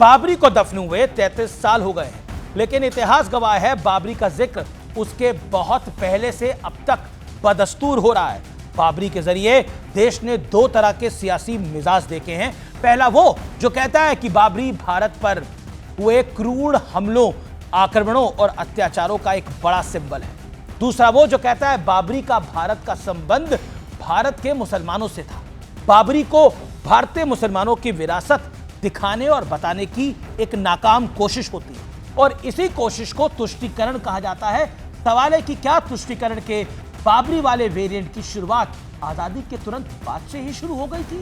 बाबरी को दफन हुए 33 साल हो गए हैं, लेकिन इतिहास गवाह है बाबरी का जिक्र उसके बहुत पहले से अब तक बदस्तूर हो रहा है। बाबरी के जरिए देश ने दो तरह के सियासी मिजाज देखे हैं। पहला वो जो कहता है कि बाबरी भारत पर हुए क्रूर हमलों, आक्रमणों और अत्याचारों का एक बड़ा सिंबल है। दूसरा वो जो कहता है बाबरी का भारत का संबंध भारत के मुसलमानों से था। बाबरी को भारतीय मुसलमानों की विरासत दिखाने और बताने की एक नाकाम कोशिश होती है और इसी कोशिश को तुष्टीकरण कहा जाता है। सवाल है कि क्या तुष्टीकरण के बाबरी वाले वेरिएंट की शुरुआत आजादी के तुरंत बाद से ही शुरू हो गई थी?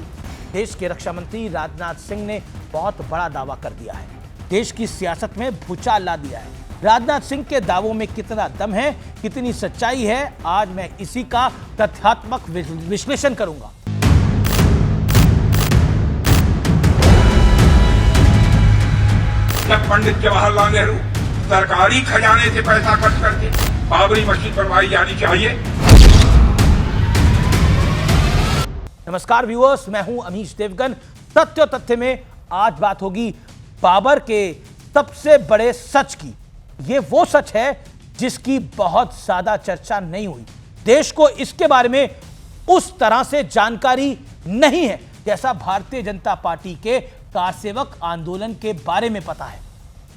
देश के रक्षा मंत्री राजनाथ सिंह ने बहुत बड़ा दावा कर दिया है, देश की सियासत में भूचाल ला दिया है। राजनाथ सिंह के दावों में कितना दम है, कितनी सच्चाई है, आज मैं इसी का तथ्यात्मक विश्लेषण करूंगा। जब पंडित जवाहरलाल नेहरू सरकारी खजाने से पैसा खर्च करके बाबरी मस्जिद बनवाई जानी चाहिए। नमस्कार व्यूअर्स, मैं हूं अमीश देवगन। सत्य और तथ्य में आज बात होगी बाबर के सबसे बड़े सच की। यह वो सच है जिसकी बहुत ज्यादा चर्चा नहीं हुई। देश को इसके बारे में उस तरह से जानकारी नहीं है जैसा भारतीय जनता पार्टी के कारसेवक आंदोलन के बारे में पता है।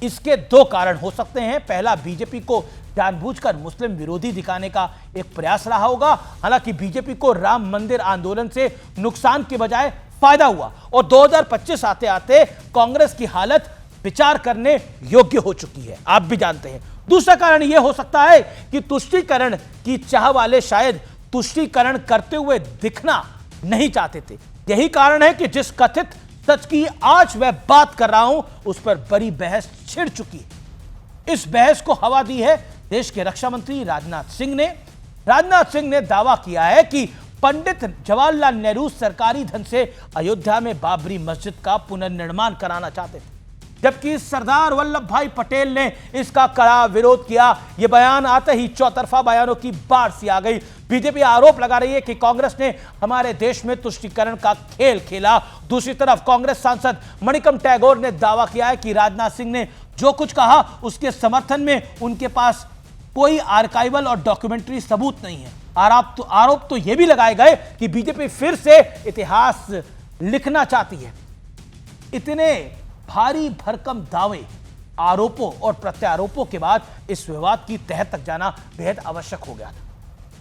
इसके दो कारण हो सकते हैं। पहला, बीजेपी को जानबूझकर मुस्लिम विरोधी दिखाने का एक प्रयास रहा होगा। हालांकि बीजेपी को राम मंदिर आंदोलन से नुकसान के बजाय फायदा हुआ और 2025 आते आते कांग्रेस की हालत विचार करने योग्य हो चुकी है, आप भी जानते हैं। दूसरा कारण यह हो सकता है कि तुष्टीकरण की चाह वाले शायद तुष्टीकरण करते हुए दिखना नहीं चाहते थे। यही कारण है कि जिस कथित सच की आज मैं बात कर रहा हूं उस पर बड़ी बहस छिड़ चुकी है। इस बहस को हवा दी है देश के रक्षा मंत्री राजनाथ सिंह ने। राजनाथ सिंह ने दावा किया है कि पंडित जवाहरलाल नेहरू सरकारी धन से अयोध्या में बाबरी मस्जिद का पुनर्निर्माण कराना चाहते थे, जबकि सरदार वल्लभ भाई पटेल ने इसका कड़ा विरोध किया। यह बयान आते ही चौतरफा बयानों की बाढ़ सी आ गई। बीजेपी आरोप लगा रही है कि कांग्रेस ने हमारे देश में तुष्टीकरण का खेल खेला। दूसरी तरफ कांग्रेस सांसद मणिकम टैगोर ने दावा किया है कि राजनाथ सिंह ने जो कुछ कहा उसके समर्थन में उनके पास कोई आर्काइवल और डॉक्यूमेंट्री सबूत नहीं है। आरोप तो यह भी लगाए गए कि बीजेपी फिर से इतिहास लिखना चाहती है। इतने भारी भरकम दावे, आरोपों और प्रत्यारोपों के बाद इस विवाद की तह तक जाना बेहद आवश्यक हो गया था।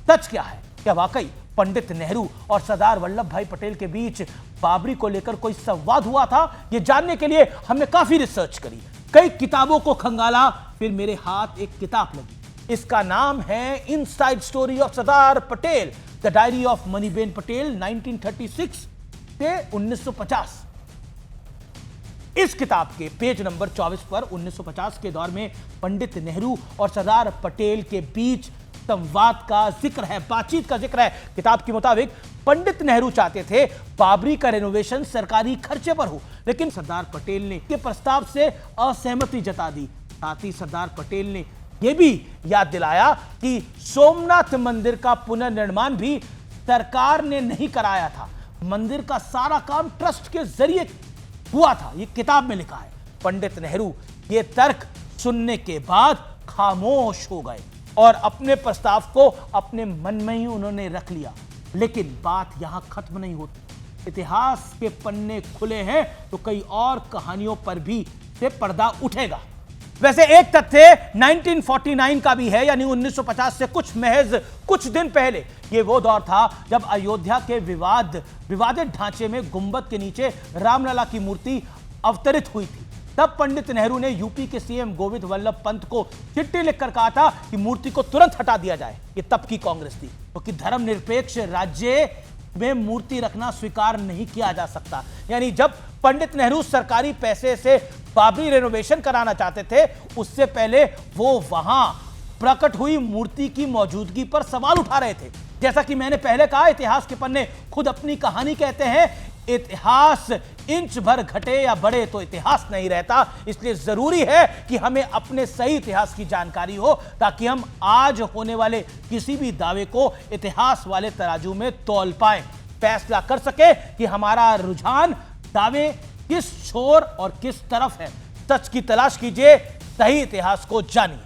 सच क्या है? क्या वाकई पंडित नेहरू और सरदार वल्लभ भाई पटेल के बीच बाबरी को लेकर कोई संवाद हुआ था? यह जानने के लिए हमने काफी रिसर्च करी, कई किताबों को खंगाला, फिर मेरे हाथ एक किताब लगी। इसका नाम है inside story of Sardar Patel, the diary of Maniben Patel 1936 से 1950। इस किताब के पेज नंबर 24 पर 1950 के दौर में पंडित नेहरू और सरदार पटेल के बीच संवाद का जिक्र है, बातचीत का जिक्र है। किताब के मुताबिक पंडित नेहरू चाहते थे बाबरी का रेनोवेशन सरकारी खर्चे पर हो, लेकिन सरदार पटेल ने के प्रस्ताव से असहमति जता दी। साथ ही सरदार पटेल ने यह भी याद दिलाया कि सोमनाथ मंदिर का पुनर्निर्माण भी सरकार ने नहीं कराया था, मंदिर का सारा काम ट्रस्ट के जरिए हुआ था। यह किताब में लिखा है। पंडित नेहरू ये तर्क सुनने के बाद खामोश हो गए और अपने प्रस्ताव को अपने मन में ही उन्होंने रख लिया। लेकिन बात यहां खत्म नहीं होती। इतिहास के पन्ने खुले हैं तो कई और कहानियों पर भी से पर्दा उठेगा। वैसे एक तथ्य 1949 का भी है, यानी 1950 से महज कुछ दिन पहले। यह वो दौर था जब अयोध्या के विवादित ढांचे में गुंबद के नीचे रामलला की मूर्ति अवतरित हुई थी। तब पंडित नेहरू ने यूपी के सीएम गोविंद वल्लभ पंत को चिट्ठी लिखकर कहा था कि मूर्ति को तुरंत हटा दिया जाए। ये तब की कांग्रेस थी, क्योंकि धर्मनिरपेक्ष राज्य में मूर्ति रखना स्वीकार नहीं किया जा सकता। यानी जब पंडित नेहरू सरकारी पैसे से बाबरी रेनोवेशन कराना चाहते थे, उससे पहले वो वहां प्रकट हुई मूर्ति की मौजूदगी पर सवाल उठा रहे थे। जैसा कि मैंने पहले कहा, इतिहास के पन्ने खुद अपनी कहानी कहते हैं। इतिहास इंच भर घटे या बढ़े तो इतिहास नहीं रहता। इसलिए जरूरी है कि हमें अपने सही इतिहास की जानकारी हो, ताकि हम आज होने वाले किसी भी दावे को इतिहास वाले तराजू में तौल पाए, फैसला कर सके कि हमारा रुझान दावे किस छोर और किस तरफ है। सच की तलाश कीजिए, सही इतिहास को जानिए।